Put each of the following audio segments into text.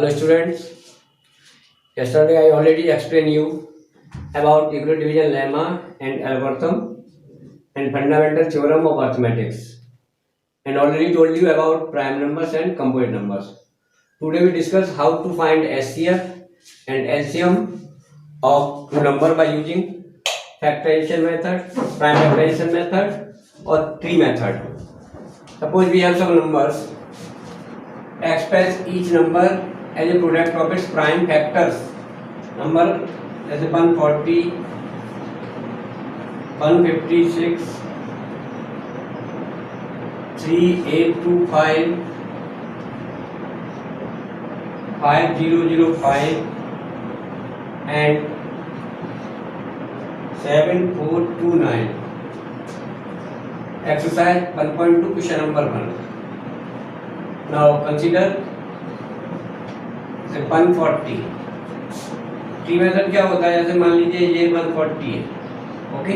Hello students, yesterday I already explained you about Euclid division lemma and algorithm and fundamental theorem of arithmetics and already told you about prime numbers and composite numbers. Today we discuss how to find SCF and LCM of two number by using factorization method, prime factorization method or tree method. Suppose we have some numbers, express each number as a product of its prime factors. Number जैसे 140, 156, 3825, 5005 and 7429. Exercise 1.2 question number 1. Now consider the 140. Tree method क्या होता है, जैसे मान लीजिए ये 140 है, okay.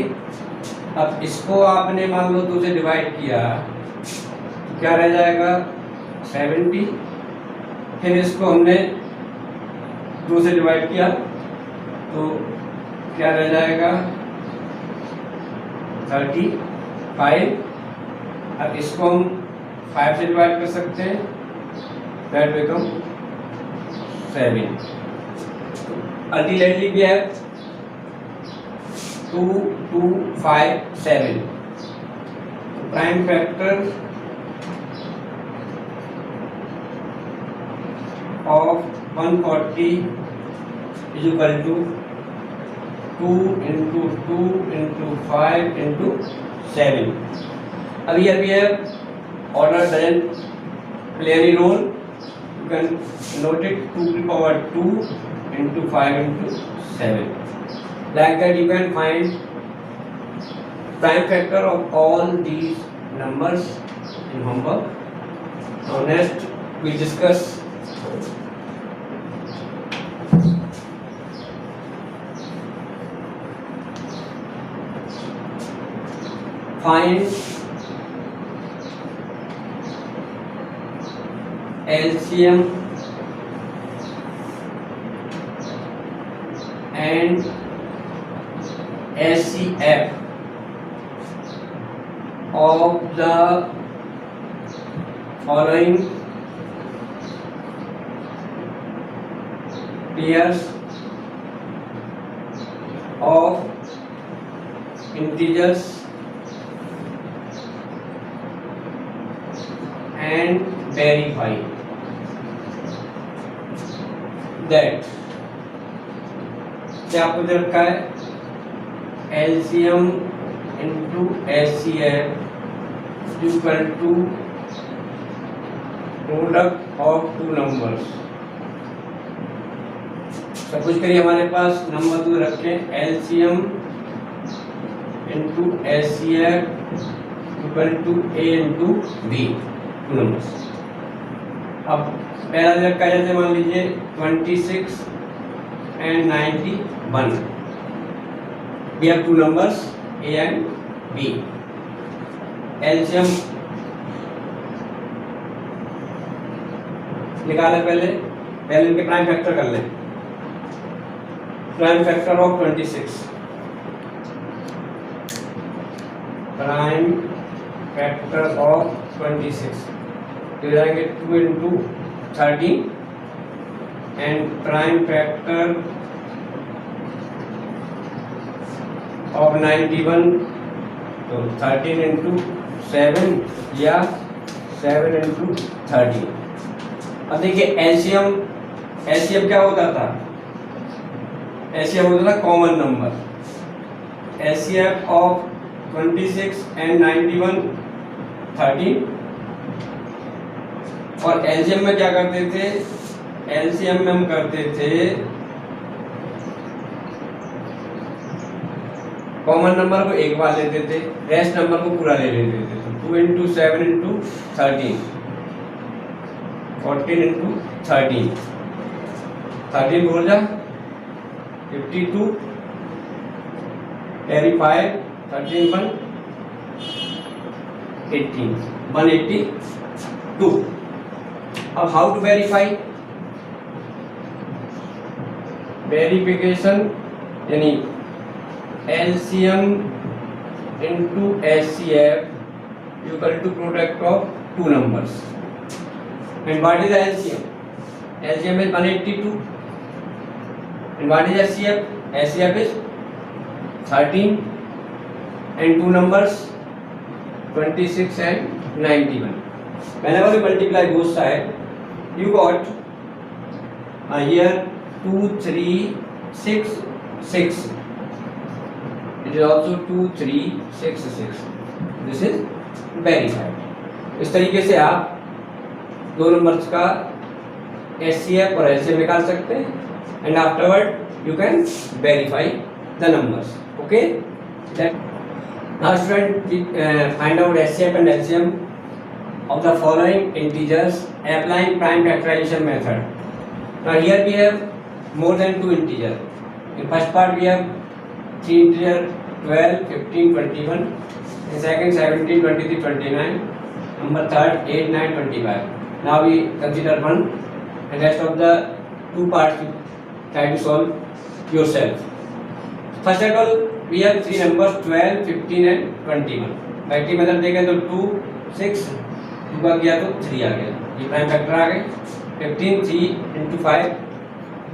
अब इसको आपने मान लो 2 से डिवाइड किया तो क्या रह जाएगा 70। फिर इसको हमने 2 से डिवाइड किया तो क्या रह जाएगा 35। अब इसको हम 5 से डिवाइड कर सकते हैं, that become 7। Ultimately we have 2, 2, 5, 7. Prime factor of 140 is equal to 2 into 2 into 5 into 7. अब here we have order doesn't play any role. You can note it 2 to the power 2 into 5 into 7. Like that you can find prime factor of all these numbers in homework. Now next we discuss find LCM and SCF of the following pairs of integers and verify that क्या आपको दे रखा है LCM into SCF equal to product of two numbers. Suppose करिए हमारे पास number 2 रखे LCM into SCF equal to A into B, two numbers. अब पहला दे रखा है, जैसे मान लीजिए 26 and 91. We have two numbers A and B. LCM निकाले, पहले इनके प्राइम फैक्टर कर लें। Prime factor of 26, prime factor of 26 तो जाएंगे 2 into 13 and prime factor of 91 तो 13 into 7 या 7 into 13। अब देखिए LCM क्या होता था, LCM होता था common number. SCF of 26 and 91 13 और LCM में क्या करते थे, LCM में हम करते थे कॉमन नंबर को एक बार लेते थे, रेस्ट नंबर को पूरा ले लेते थे। तो 2 into 7 into 13, 14 into 13, 13 बोल जा 52, carry 5, 13 1 18, 182। अब हाउ टू वेरीफाई, वेरिफिकेशन यानी LCM into HCF equal to product of two numbers. And what is the LCM? LCM is 182. And what is HCF? HCF is 13 and two numbers 26 and 91. Whenever you multiply both sides, you got here 2 3 6 6. It is also 2 3 6 6. This is verified. इस तरीके से आप दो numbers का HCF और LCM निकाल सकते हैं and afterward you can verify the numbers. Okay, now student find out HCF and LCM of the following integers applying prime factorization method. Now here we have more than two integers. In first part we have three integer 12 15 21, in second 17 23 29, number third 8 9 25. Now we consider one and rest of the two parts you try to solve yourself. First of all we have three numbers 12 15 and 21. Battery method देखें तो 2 6 2 का किया तो 3 आ गया, ये prime factor आ गए. 15 3 into 5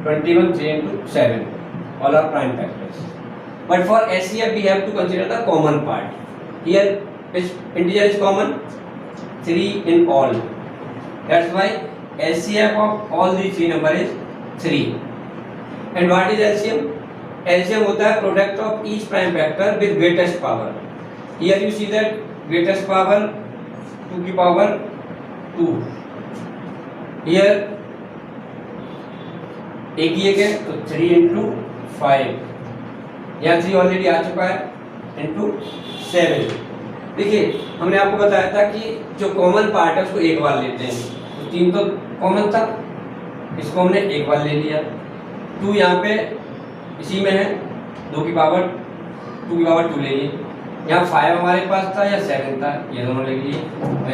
21 3 into 7, all are prime factors. But for HCF we have to consider the common part. Here which integer is common? 3 in all. That's why LCF of all these three number is 3. And what is LCM? LCM होता है product of each prime factor with greatest power. Here you see that greatest power 2 की power 2. Here एक ही एक है तो 3 into 5. यहाँ 3 already आ चुका है into 7. देखिए हमने आपको बताया था कि जो कॉमन पार्ट है उसको एक बार लेते हैं, तो 3 तो कॉमन था, इसको हमने एक बार ले लिया. 2 यहाँ पे इसी में है, 2 की पावर 2 ले लिए. यहाँ 5 हमारे पास था या 7 था, ये दोनों ले लिए.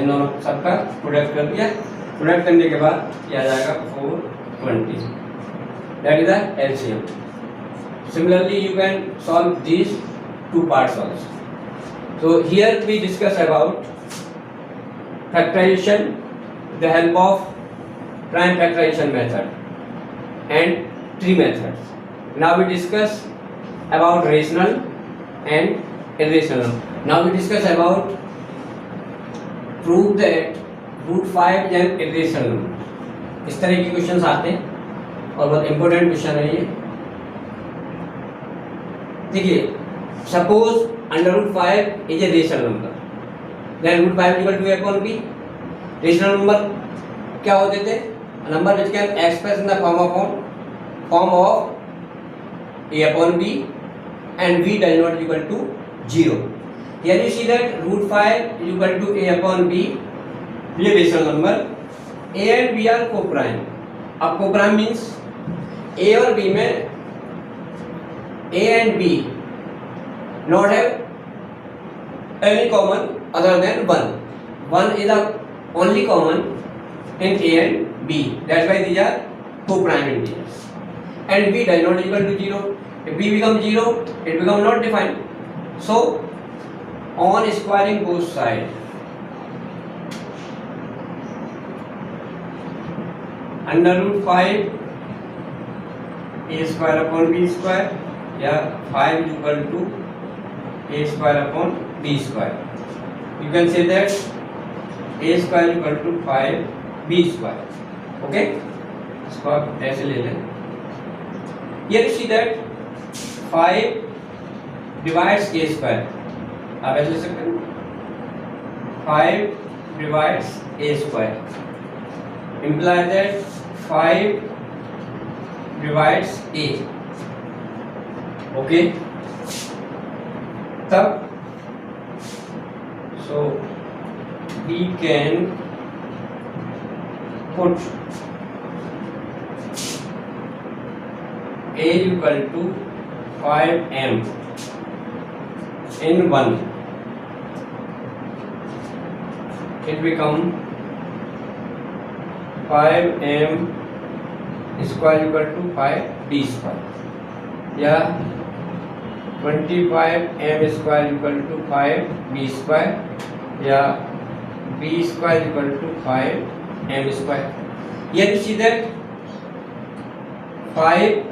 इन दोनों सबका प्रोडक्ट कर दिया. प्रोडक्ट करने के बाद ये आ जाएगा 420. That is the LCM. Similarly you can solve these two parts also. So here we discuss about factorization with the help of prime factorization method and tree methods. Now we discuss about rational and irrational. Now we discuss about prove that root 5 is an irrational number. इस तरह के questions आते हैं और बहुत important question है ये. देखिए suppose under root 5 is a rational number, then root 5 equal to a upon b. Rational number क्या होते थे? Number which can express in the form of a upon b and b does not equal to 0. Here you see that root 5 is equal to a upon b. ये rational number a and b are co-prime. अब co-prime means a और b में A and B not have any common other than 1. 1 is the only common in A and B. That's why these are co-prime integers. And B does not equal to 0. If B becomes 0, it becomes not defined. So, on squaring both sides, under root 5 A square upon B square, या 5 is equal to a square upon b square. You can say that a square is equal to 5 b square. Okay, इसको आप ऐसे ले लें. Here you see that 5 divides a square. आप ऐसे ले सकते हैं. 5 divides a square implies that 5 divides a. Okay, तब so we can put a equal to 5m in 1. It become 5m square equal to 5d square या 25m square equal to 5b square या b square equal to 5m square. Here you see that 5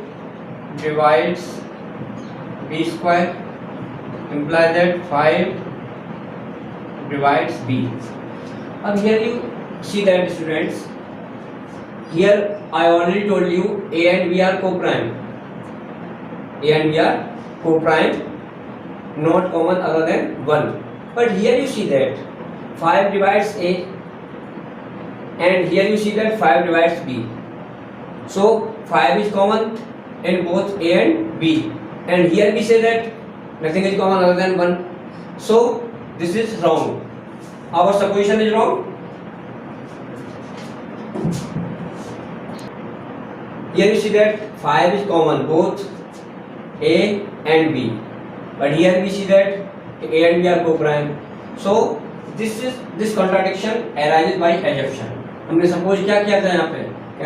divides b square imply that 5 divides b. अब here you see that students, here I already told you a and b are co-prime. A and b are co-prime, not common other than 1. But here you see that 5 divides a and here you see that 5 divides b. So 5 is common in both a and b, and here we say that nothing is common other than 1. So this is wrong. Our supposition is wrong. Here you see that 5 is common both a and b, but here we see that a and b are co-prime. So this contradiction arises by assumption. हमने suppose क्या किया था यहाँ पे,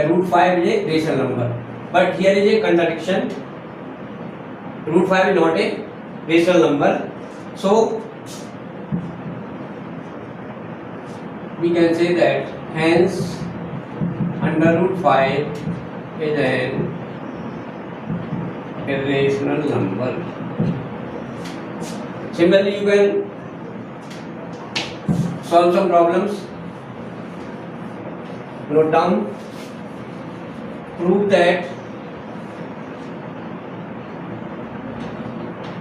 root 5 is a rational number, but here is a contradiction. Root 5 is not a rational number, so we can say that hence under root 5 is an irrational number. Similarly, you can solve some problems. Note down. Prove that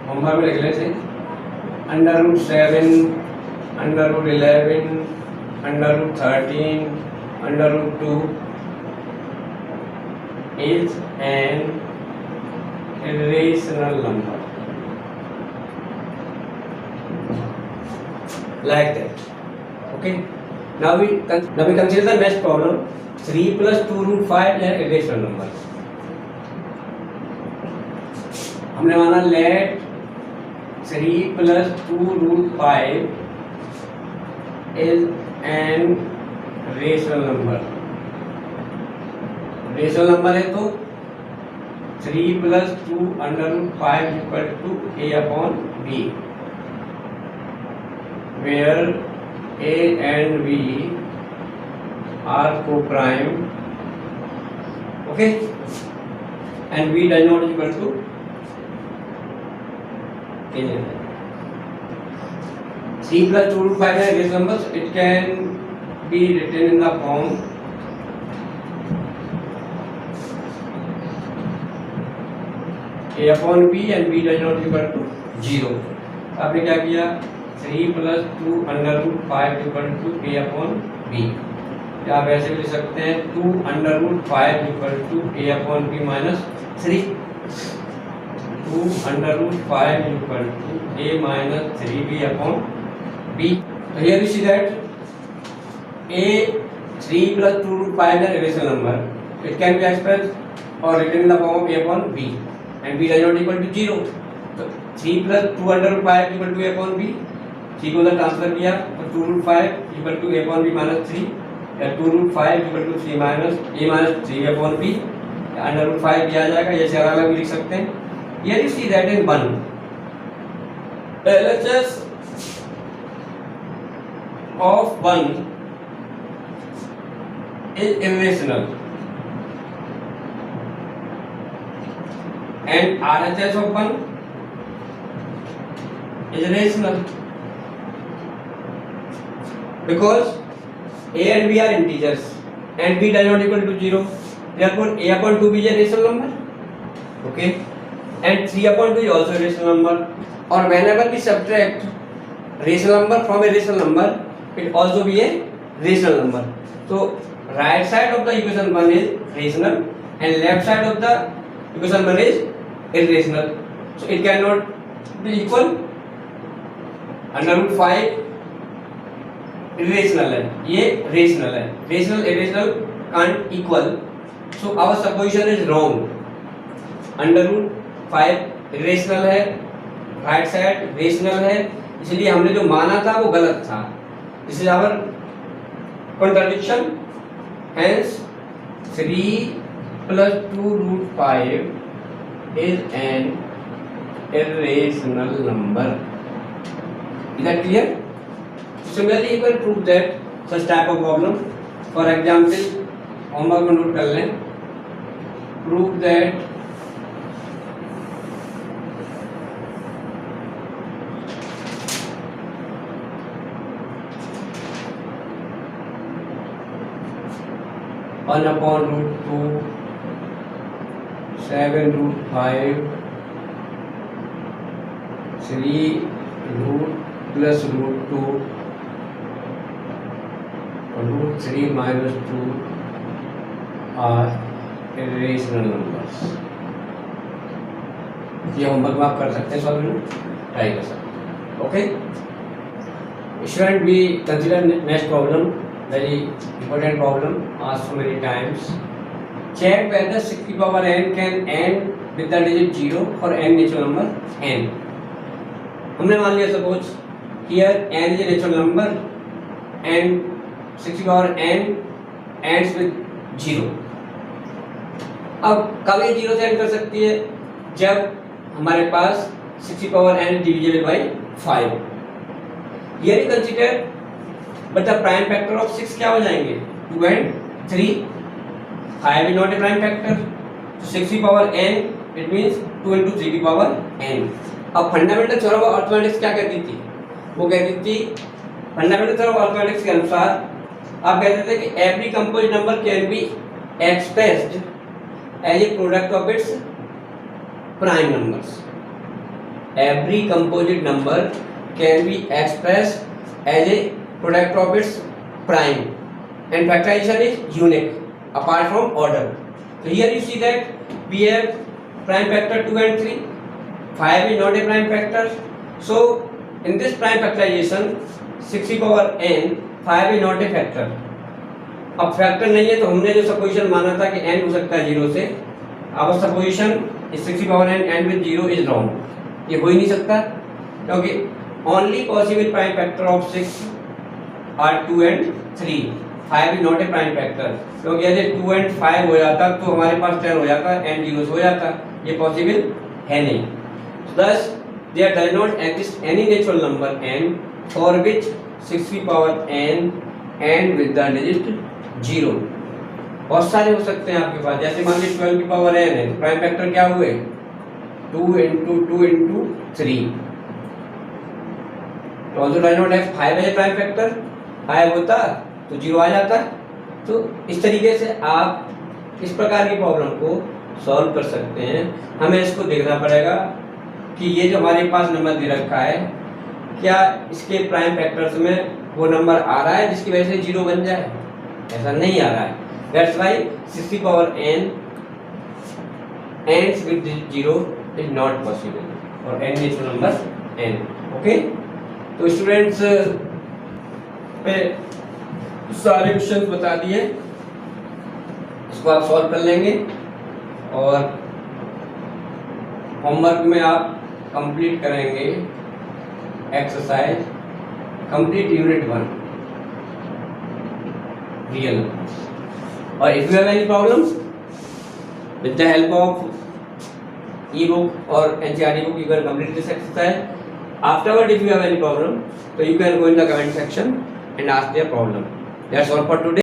homework में लिख लेते हैं under root 7, under root 11, under root 13, under root 2 is an irrational number. Like that. Okay. Now we consider the next problem. 3 plus 2 root 5 is an irrational number. हमने माना let 3 plus 2 root 5 is an rational number. Rational number है तो 3 plus 2 under root 5 equal to a upon b, where a and b are co-prime, okay, and b does not equal to a. 3 plus 2 root 5 are rational numbers. It can be written in the form a upon b and b does not equal to 0. आपने क्या किया, 3 plus 2 under root 5 equal to a upon b. या आप ऐसे भी लिख सकते हैं 2 under root 5 equal to a upon b minus 3. 2 under root 5 equal to a minus 3b upon b. So here you see that a 3 plus 2 root 5 is a rational number. It can be expressed or written in the form of a upon b. And b does not equal to 0. So 3 plus 2 under root 5 equal to a upon b. 3 को उधर transfer किया तो 2 root 5 equal to a upon b minus 3, या 2 root 5 equal to 3 minus a minus 3 upon b. Under root 5 भी आ जाएगा, जैसे अलग अलग भी लिख सकते हैं. Here you see that in 1 LHS of 1 is irrational and RHS of 1 is rational because a and b are integers and b does not equal to 0. Therefore a upon 2b is a rational number, okay, and 3 upon 2 is also a rational number. Or whenever we subtract rational number from a rational number, it also be a rational number. So right side of the equation 1 is rational and left side of the equation 1 is irrational. So it cannot be equal. Under root 5 irrational है, ये rational है. Rational irrational can't equal. So our supposition is wrong. Under root 5 irrational है, right side rational है, इसलिए हमने जो माना था वो गलत था. This is our contradiction. Hence 3 plus 2 root 5 is an irrational number. Is that clear? Similarly, you can prove that such type of problem. For example, homework में नोट कर लें. Prove that one upon root 2 7 root 5 3 root plus root 2 root 3 minus 2 are irrational numbers. ये homework में आप कर सकते हैं, solve try कर सकते हैं. Okay student, we consider next problem, very important problem asked so many times. Check whether 6 की power n can end with the digit 0 for n natural number n. हमने मान लिया suppose here n is a natural number and 6 की power n ends with 0. अब कब ये 0 से end कर सकती है? जब हमारे पास 6 की power n divisible by 5. Here you consider but the prime factor of 6 क्या हो जाएंगे? 2 and 3. 5 is not a prime factor. So 6 की power n it means 2 into 3 की power n. अब फंडामेंटल थ्योरम ऑफ अर्थमेटिक्स क्या कहती थी? वो कहती थी फंडामेंटल थ्योरम ऑफ अर्थमेटिक्स के अनुसार आप कहते थे कि every composite number can be expressed as a product of its prime numbers. Every composite number can be expressed as a product of its prime and factorization is unique apart from order. So here you see that we have prime factor 2 and 3. 5 is not a prime factor. So in this prime factorization 6 की power n 5 is not a factor. अब factor नहीं है तो हमने जो supposition माना था कि n हो सकता है 0 से, अब सपोजिशन 6 की power n and with 0 is wrong. ये हो ही नहीं सकता क्योंकि only possible prime factor of 6 are 2 and 3. 5 is not a prime factor. क्योंकि यदि 2 and 5 हो जाता तो हमारे पास 10 हो जाता and 0 हो जाता. ये पॉसिबल है नहीं. Thus there does not exist any natural number n for which 6 की power n and with the digit 0. बहुत सारे हो सकते हैं आपके पास. जैसे मान लीजिए 12 की power n है, प्राइम फैक्टर क्या हुए? 2 into 2 into 3. Also does not have 5 as a prime factor. 5 होता तो 0 आ जाता. तो इस तरीके से आप इस प्रकार की प्रॉब्लम को सॉल्व कर सकते हैं. हमें इसको देखना पड़ेगा कि ये जो हमारे पास नंबर दे रखा है क्या इसके प्राइम फैक्टर्स में वो नंबर आ रहा है जिसकी वजह से 0 बन जाए. ऐसा नहीं आ रहा है. दैट्स व्हाई 6 की power n ends with 0 is not possible और n natural number n. Okay तो स्टूडेंट्स पे सारे क्वेश्चन बता दिए, इसको आप सॉल्व कर लेंगे और होमवर्क में आप कंप्लीट करेंगे एक्सरसाइज कंप्लीट यूनिट 1 रियल. और if you have any problem with the help of e book और NCERT book you can complete this exercise. Afterward, if you have any problem, so you can go in the comment section and ask their problem. That's all for today.